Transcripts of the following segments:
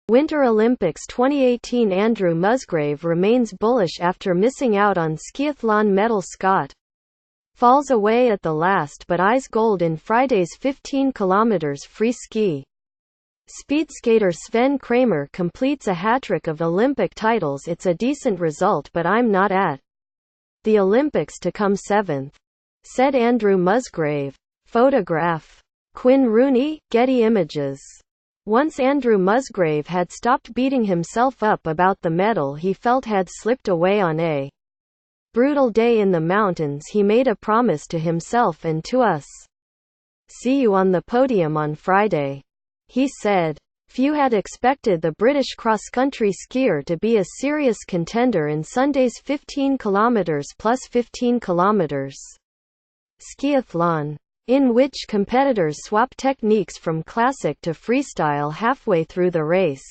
Winter Olympics 2018. Andrew Musgrave remains bullish after missing out on skiathlon medal. Scott falls away at the last but eyes gold in Friday's 15 km free ski. Speed skater Sven Kramer completes a hat-trick of Olympic titles. It's a decent result, but I'm not at the Olympics to come 7th, said Andrew Musgrave. Photograph. Quinn Rooney, Getty Images. Once Andrew Musgrave had stopped beating himself up about the medal he felt had slipped away on a brutal day in the mountains. He made a promise to himself and to us. "See you on the podium on Friday," he said. Few had expected the British cross-country skier to be a serious contender in Sunday's 15 km plus 15 km skiathlon, in which competitors swap techniques from classic to freestyle halfway through the race.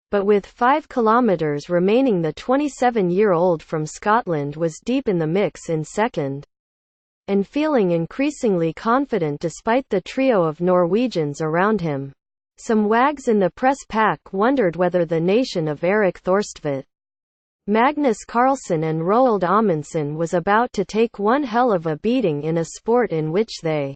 But with 5 kilometers remaining, the 27-year-old from Scotland was deep in the mix in second, and feeling increasingly confident despite the trio of Norwegians around him. Some wags in the press pack wondered whether the nation of Erik Thorstvedt, Magnus Carlsen and Roald Amundsen was about to take one hell of a beating in a sport in which they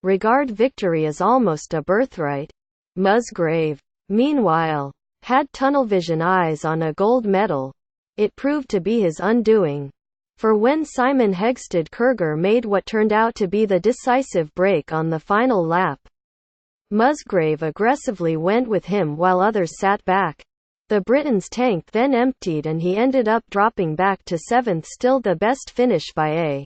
regard victory as almost a birthright. Musgrave, meanwhile, had tunnel-vision eyes on a gold medal. It proved to be his undoing. For when Simon Hegstad Kurger made what turned out to be the decisive break on the final lap, Musgrave aggressively went with him while others sat back. The Briton's tank then emptied and he ended up dropping back to 7th, still the best finish by a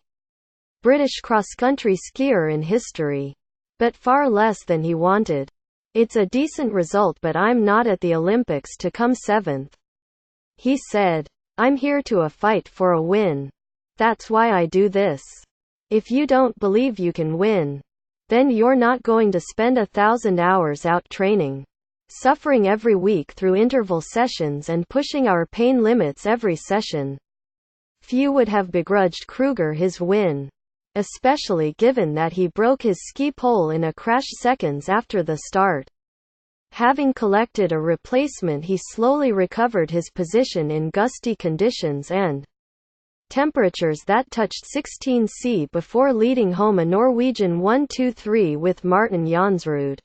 British cross-country skier in history, but far less than he wanted. "It's a decent result, but I'm not at the Olympics to come 7th," he said. "I'm here to a fight for a win. That's why I do this. If you don't believe you can win, then you're not going to spend 1,000 hours out training, suffering every week through interval sessions and pushing our pain limits every session." Few would have begrudged Kruger his win, especially given that he broke his ski pole in a crash seconds after the start. Having collected a replacement, he slowly recovered his position in gusty conditions and temperatures that touched 16 C before leading home a Norwegian 1-2-3 with Martin Jansrud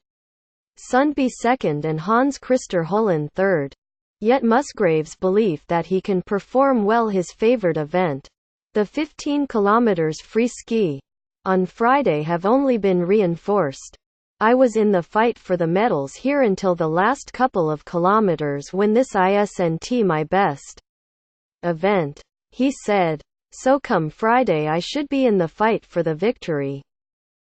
Sundby second and Hans Christer Holland third. Yet Musgrave's belief that he can perform well his favored event, the 15 km free ski, on Friday, have only been reinforced. "I was in the fight for the medals here until the last couple of kilometers when this isn't my best event," he said. "So come Friday I should be in the fight for the victory."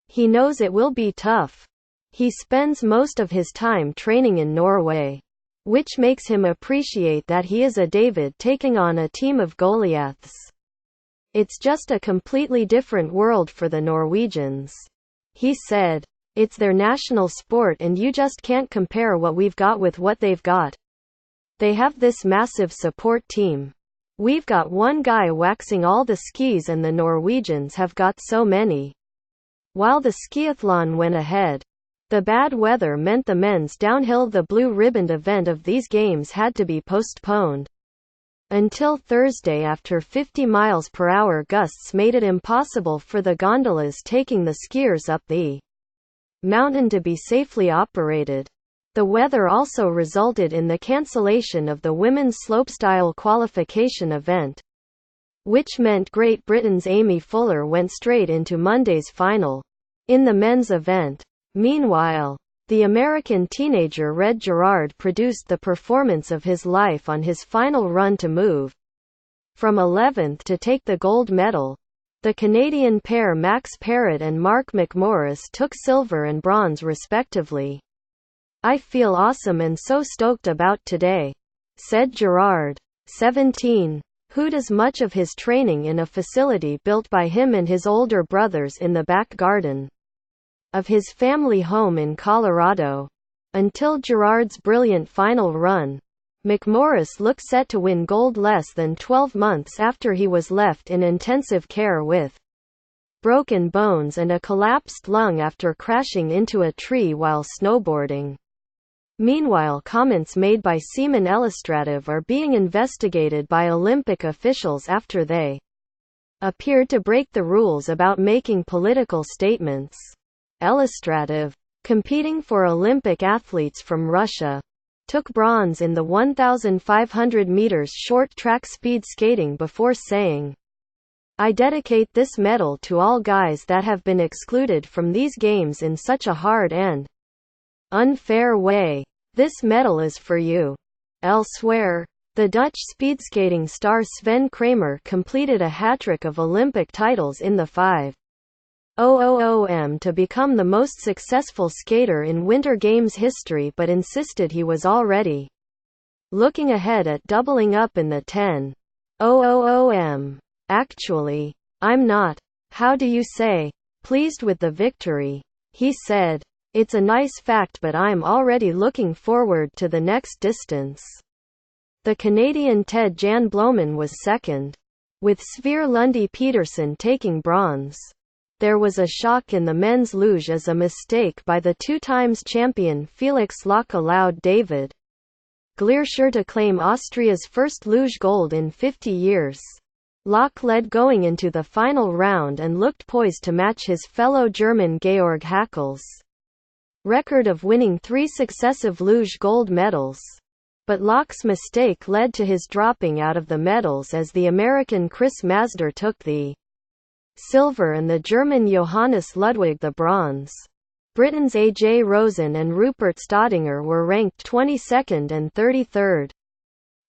He knows it will be tough. He spends most of his time training in Norway, which makes him appreciate that he is a David taking on a team of Goliaths. "It's just a completely different world for the Norwegians," he said. "It's their national sport and you just can't compare what we've got with what they've got. They have this massive support team. We've got one guy waxing all the skis and the Norwegians have got so many." While the skiathlon went ahead, the bad weather meant the men's downhill, the blue-ribboned event of these games, had to be postponed until Thursday after 50 mph gusts made it impossible for the gondolas taking the skiers up the mountain to be safely operated. The weather also resulted in the cancellation of the women's slopestyle qualification event, which meant Great Britain's Amy Fuller went straight into Monday's final. In the men's event, meanwhile, the American teenager Red Gerard produced the performance of his life on his final run to move from 11th to take the gold medal. The Canadian pair Max Parrott and Mark McMorris took silver and bronze respectively. "I feel awesome and so stoked about today," said Gerard, 17, who does much of his training in a facility built by him and his older brothers in the back garden of his family home in Colorado. Until Gerard's brilliant final run, McMorris looked set to win gold less than 12 months after he was left in intensive care with broken bones and a collapsed lung after crashing into a tree while snowboarding. Meanwhile, comments made by Seaman Illustrative are being investigated by Olympic officials after they appeared to break the rules about making political statements. Illustrative, competing for Olympic athletes from Russia, took bronze in the 1,500 meters short track speed skating before saying, "I dedicate this medal to all guys that have been excluded from these games in such a hard and unfair way. This medal is for you." Elsewhere, the Dutch speedskating star Sven Kramer completed a hat-trick of Olympic titles in the 500 to become the most successful skater in Winter Games history, but insisted he was already looking ahead at doubling up in the 10,000 "Actually, I'm not, how do you say, pleased with the victory," he said. "It's a nice fact, but I'm already looking forward to the next distance." The Canadian Ted Jan Bloemen was second, with Sverre Lundy Petersen taking bronze. There was a shock in the men's luge as a mistake by the two-times champion Felix Loch allowed David Gleerscher to claim Austria's first luge gold in 50 years. Loch led going into the final round and looked poised to match his fellow German Georg Hackels' record of winning 3 successive luge gold medals. But Loch's mistake led to his dropping out of the medals as the American Chris Masder took the silver and the German Johannes Ludwig the bronze. Britain's A.J. Rosen and Rupert Staudinger were ranked 22nd and 33rd.